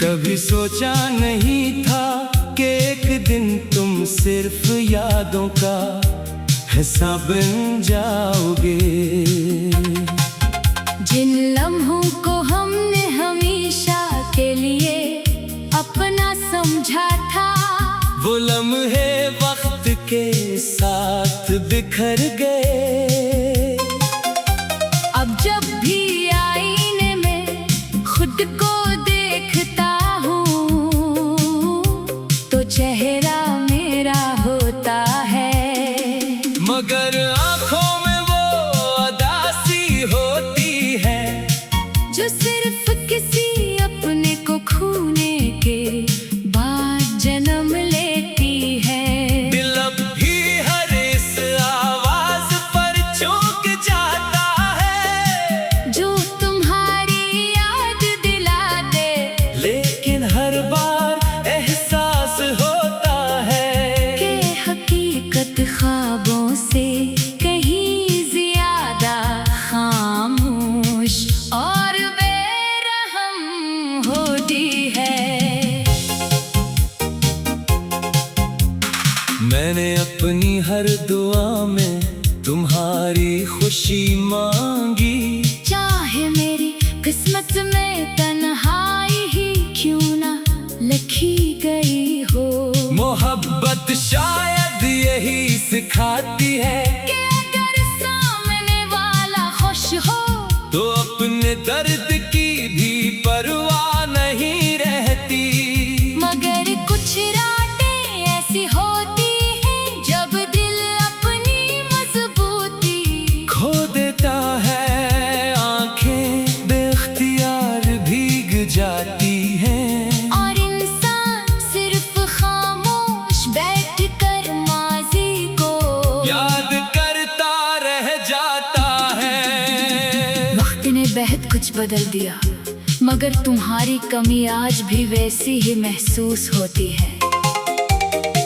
कभी सोचा नहीं था कि एक दिन तुम सिर्फ यादों का हिस्सा बन जाओगे। जिन लम्हों को हमने हमेशा के लिए अपना समझा था, वो लम्हे वक्त के साथ बिखर गए। अब जब भी आईने में खुद को देखता हूँ तो चेहरा मेरा होता है, मगर आँखों में वो उदासी होती है जो सिर्फ किसी अपने को खोने के बाद जन्म लेती है। दिल अब भी हर इस आवाज पर चौंक जाता है जो तुम्हारी याद दिला दे, लेकिन हर बार एहसास होता है कि हकीकत ख्वाबों से कहीं ज्यादा खामोश और बेरहम होती है। मैंने अपनी हर दुआ में तुम्हारी खुशी मांगी, चाहे मेरी किस्मत में तन्हाई ही क्यों ना लिखी गई हो। मोहब्बत शायद यही सिखाती है कि अगर सामने वाला खुश हो तो अपने दर्द की भी परवाह नहीं रहती। मगर कुछ रातें ऐसी होती हैं जब दिल अपनी मजबूती खो देता है, आंखें बेख्तियार भीग जाती हैं और इंसान सिर्फ खामोश बैठकर माजी को याद करता रह जाता है। वक्त ने बेहद कुछ बदल दिया, मगर तुम्हारी कमी आज भी वैसी ही महसूस होती है।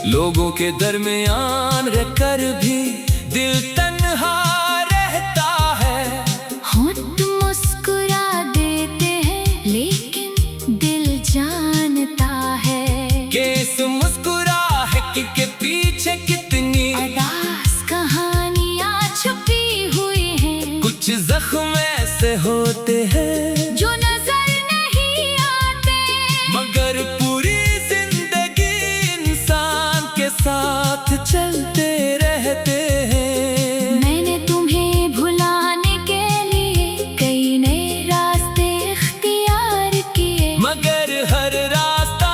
लोगों के दरमियान रहकर भी दिल तन्हा रहता है। होंठ मुस्कुरा देते हैं लेकिन दिल जानता है कि इस मुस्कुराहट के पीछे कितनी अदास कहानियां छुपी हुई हैं, कुछ जख्म ऐसे होते हैं जो नजर नहीं आते। मगर पूरी जिंदगी इंसान के साथ चलते रहते हैं। मैंने तुम्हें भुलाने के लिए कई नए रास्ते इख्तियार किए, मगर हर रास्ता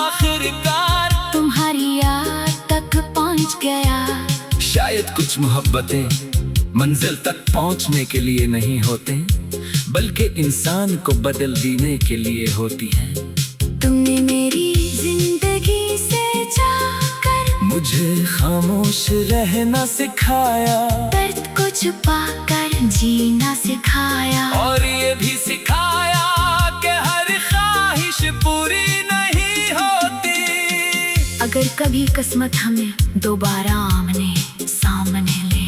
आखिरकार तुम्हारी याद तक पहुंच गया। शायद कुछ मोहब्बतें मंजिल तक पहुंचने के लिए नहीं होते, बल्कि इंसान को बदल देने के लिए होती हैं। तुमने मेरी जिंदगी से जाकर मुझे खामोश रहना सिखाया दर्द को छुपा कर जीना सिखाया, और ये भी सिखाया कि हर ख्वाहिश पूरी नहीं होती। अगर कभी किस्मत हमें दोबारा आमने सामने ले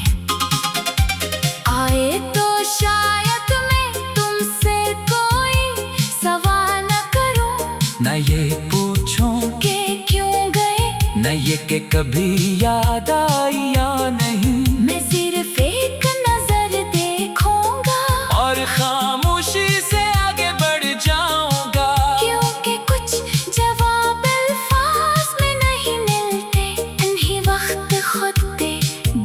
आए तो शायद मैं तुमसे कोई सवाल न करूं, न ये पूछूं कि क्यों गए, न ये कि कभी याद आई या नहीं। मैं सिर्फ एक नजर देखूंगा और खामोशी से आगे बढ़ जाऊंगा, क्योंकि कुछ जवाब अल्फाज में नहीं मिलते, इन्हीं वक्त खुद दे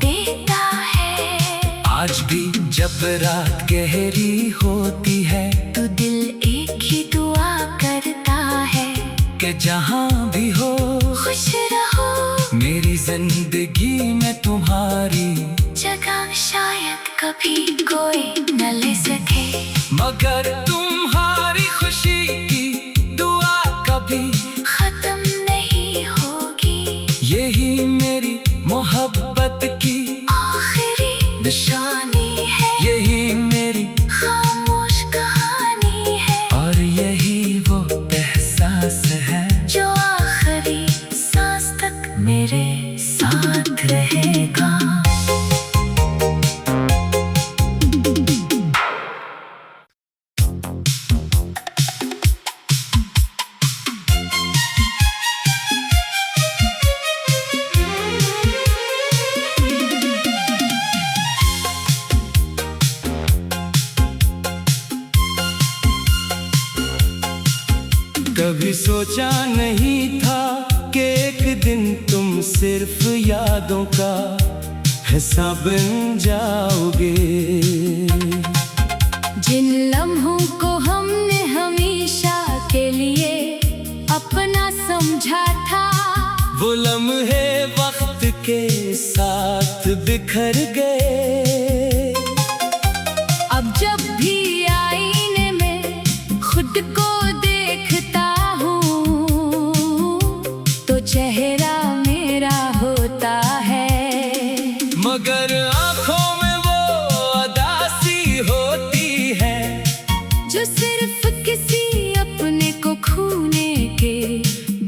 देता है। आज भी जब रात गहरी होती है तो दिल एक ही दुआ करता है कि जहां भी हो खुश रहो। मेरी जिंदगी में तुम्हारी जगह शायद कभी कोई न ले सके, मगर तुम्हारी खुशी की दुआ कभी खत्म नहीं होगी। यही मेरी मोहब्बत की आखिरी निशानी है, यही मेरी खामोश कहानी है, और यही वो एहसास है जो आखिरी सांस तक मेरे साथ रहेगा। कभी सोचा नहीं था कि एक दिन तुम सिर्फ यादों का हिस्सा बन जाओगे। जिन लम्हों को हमने हमेशा के लिए अपना समझा था, वो लम्हे वक्त के साथ बिखर गए। अब जब भी आईने में खुद को देखता हूँ तो चेहरा मेरा होता है, मगर आंखों में वो उदासी होती है जो सिर्फ किसी अपने को खोने के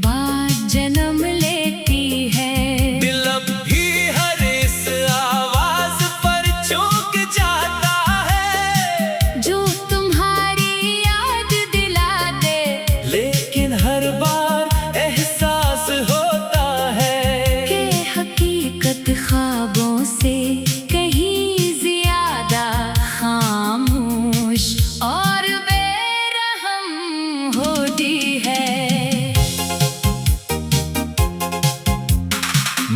बाद जन्म लेती है। दिल अब भी हर इस आवाज पर चौंक जाता है जो तुम्हारी याद दिला दे, लेकिन हर बार एहसास होता है कि हकीकत ख्वाबों से कहीं ज्यादा खामोश और बेरहम होती है।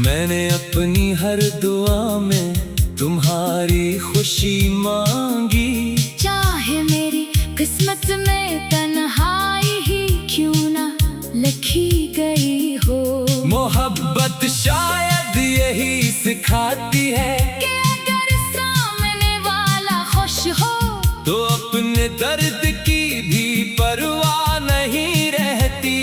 मैंने अपनी हर दुआ में तुम्हारी खुशी मांगी, चाहे मेरी किस्मत में तन्हाई ही क्यों ना लिखी गई हो। मोहब्बत शायद यही सिखाती है कि अगर सामने वाला खुश हो तो अपने दर्द की भी परवाह नहीं रहती।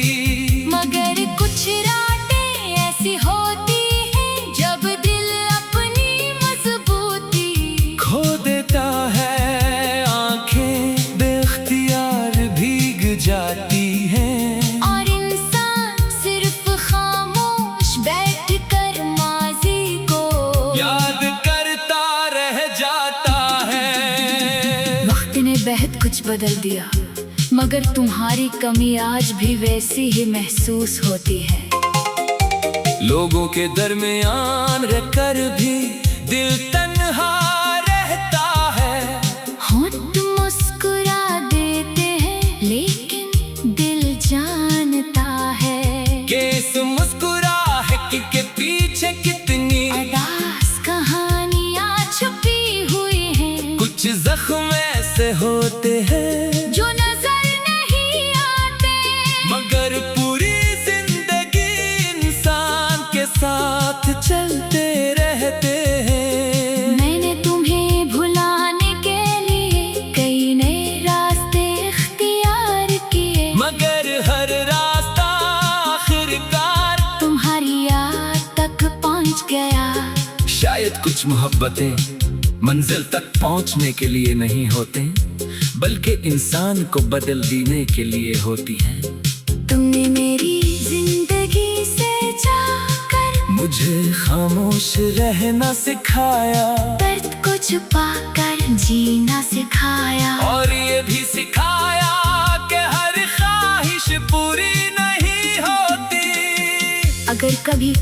मगर कुछ रातें ऐसी होती हैं जब दिल अपनी मजबूती खो देता है, आंखें बेख्तियार भीग जाती हैं और इंसान सिर्फ खामोश बैठकर माजी को याद करता रह जाता है। वक्त ने बेहद कुछ बदल दिया, मगर तुम्हारी कमी आज भी वैसी ही महसूस होती है। लोगों के दरमियान रहकर भी दिल तन्हा रहता है। होंठ मुस्कुरा देते हैं लेकिन दिल जानता है कि इस मुस्कुराहट के पीछे कितनी अदास कहानियां छुपी हुई हैं, कुछ जख्म ऐसे होते हैं जो नजर नहीं आते, मगर पूरी जिंदगी इंसान के साथ चलते रहते हैं। मैंने तुम्हें भुलाने के लिए कई नए रास्ते इख्तियार किए, मगर हर रास्ता आखिरकार तुम्हारी याद तक पहुंच गया। शायद कुछ मोहब्बतें मंजिल तक पहुंचने के लिए नहीं होते, बल्कि इंसान को बदल देने के लिए होती हैं। तुमने मेरी जिंदगी से जाकर मुझे खामोश रहना सिखाया दर्द को छुपा कर जीना सिखाया, और ये भी सिखाया कि हर ख्वाहिश पूरी नहीं होती। अगर कभी